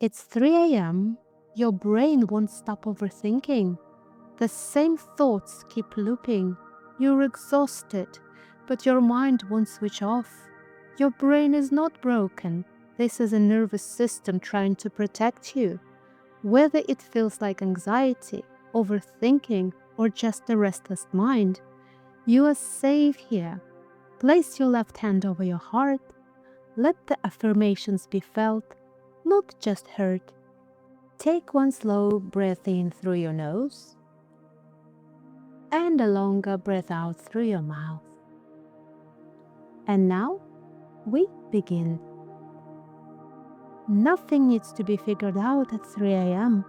It's 3 a.m. Your brain won't stop overthinking. The same thoughts keep looping. You're exhausted, but your mind won't switch off. Your brain is not broken. This is a nervous system trying to protect you. Whether it feels like anxiety, overthinking, or just a restless mind, you are safe here. Place your left hand over your heart. Let the affirmations be felt, not just heard. Take one slow breath in through your nose and a longer breath out through your mouth. And now we begin. Nothing needs to be figured out at 3 a.m.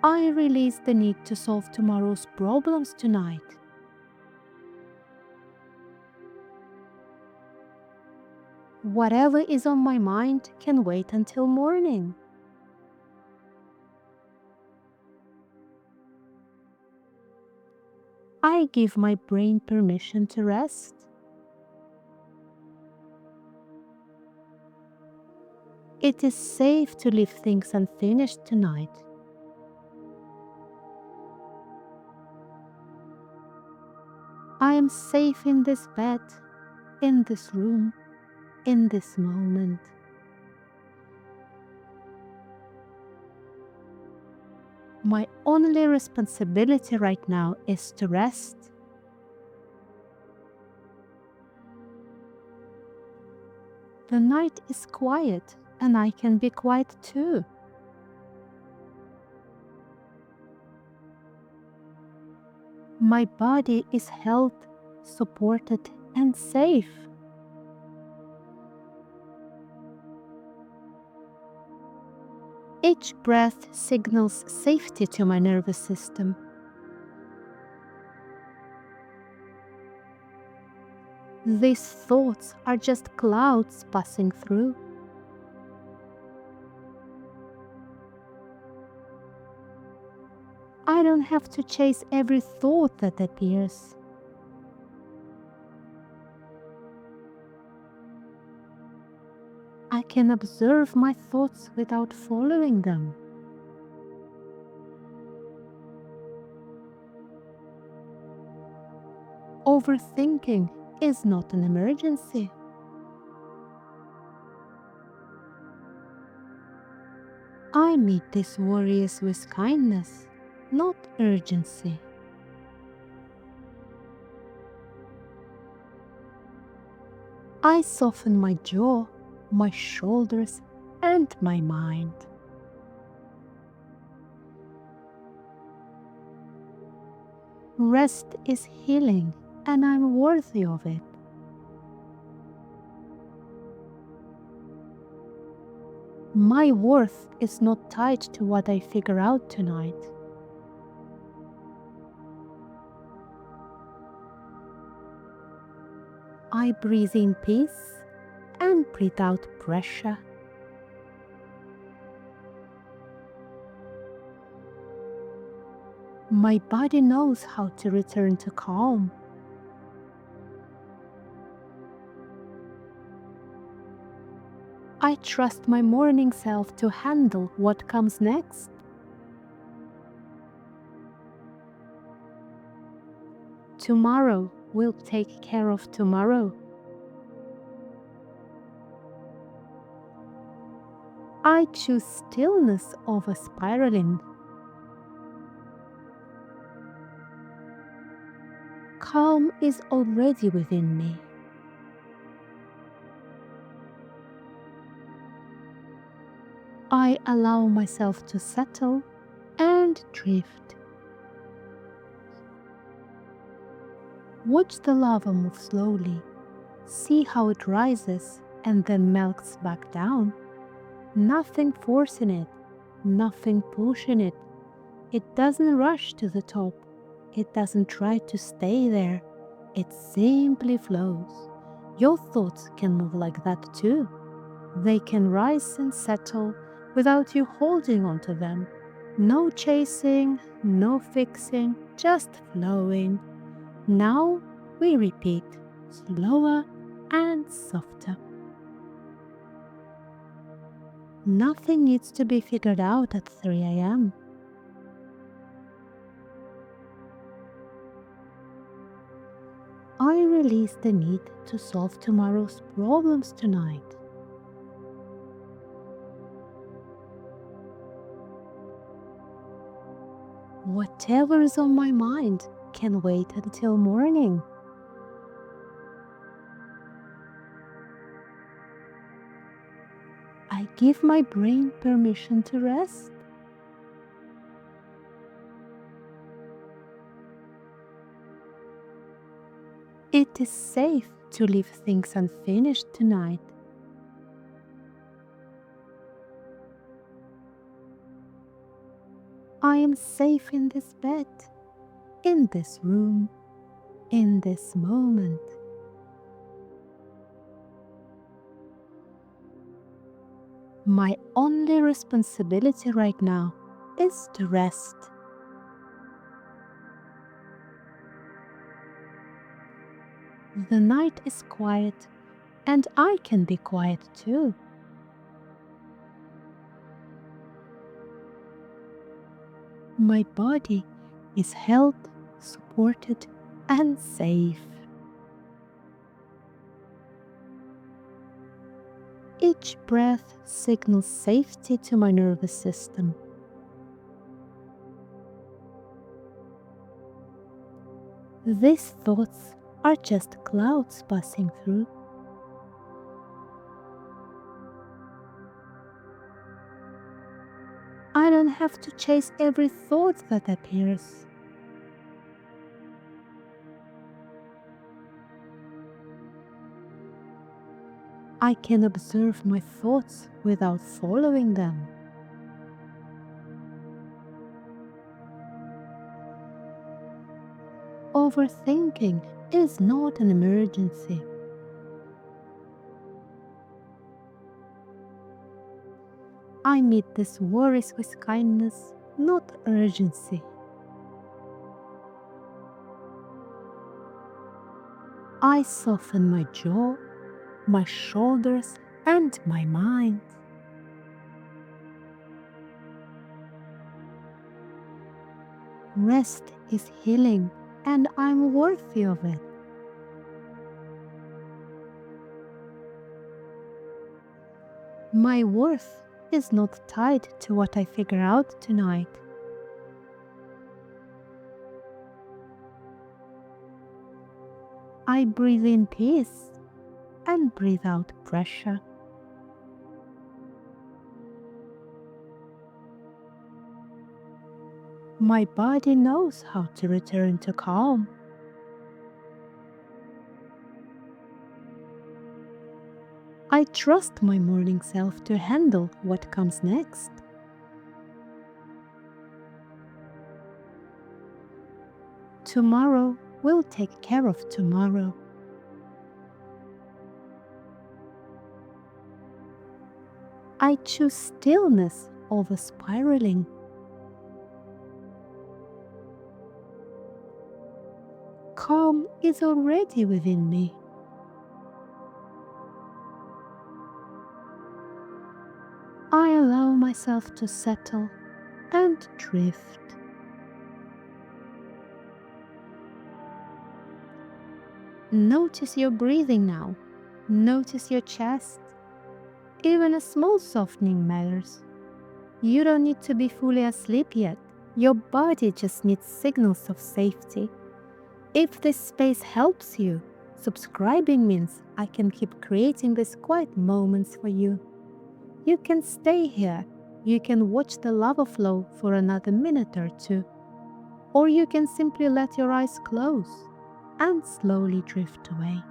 I release the need to solve tomorrow's problems tonight. Whatever is on my mind can wait until morning. I give my brain permission to rest. It is safe to leave things unfinished tonight. I am safe in this bed, in this room, in this moment. My only responsibility right now is to rest. The night is quiet and I can be quiet too. My body is held, supported, and safe. Each breath signals safety to my nervous system. These thoughts are just clouds passing through. I don't have to chase every thought that appears. I can observe my thoughts without following them. Overthinking is not an emergency. I meet these worries with kindness, not urgency. I soften my jaw, my shoulders, and my mind. Rest is healing, and I'm worthy of it. My worth is not tied to what I figure out tonight. I breathe in peace and breathe out pressure. My body knows how to return to calm. I trust my morning self to handle what comes next. Tomorrow will take care of tomorrow. I choose stillness over spiraling. Calm is already within me. I allow myself to settle and drift. Watch the lava move slowly. See how it rises and then melts back down. Nothing forcing it, nothing pushing it. It doesn't rush to the top. It doesn't try to stay there. It simply flows. Your thoughts can move like that too. They can rise and settle without you holding on to them. No chasing, no fixing, just flowing. Now we repeat, slower and softer. Nothing needs to be figured out at 3 a.m. I release the need to solve tomorrow's problems tonight. Whatever is on my mind can wait until morning. I give my brain permission to rest. It is safe to leave things unfinished tonight. I am safe in this bed, in this room, in this moment. My only responsibility right now is to rest. The night is quiet, and I can be quiet too. My body is held, supported, and safe. Each breath signals safety to my nervous system. These thoughts are just clouds passing through. I don't have to chase every thought that appears. I can observe my thoughts without following them. Overthinking is not an emergency. I meet these worries with kindness, not urgency. I soften my jaw, my shoulders, and my mind. Rest is healing, and I'm worthy of it. My worth is not tied to what I figure out tonight. I breathe in peace and breathe out pressure. My body knows how to return to calm. I trust my morning self to handle what comes next. Tomorrow will take care of tomorrow. I choose stillness over spiraling. Calm is already within me. I allow myself to settle and drift. Notice your breathing now. Notice your chest. Even a small softening matters. You don't need to be fully asleep yet. Your body just needs signals of safety. If this space helps you, subscribing means I can keep creating these quiet moments for you. You can stay here. You can watch the lava flow for another minute or two. Or you can simply let your eyes close and slowly drift away.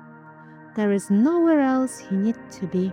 There is nowhere else you need to be.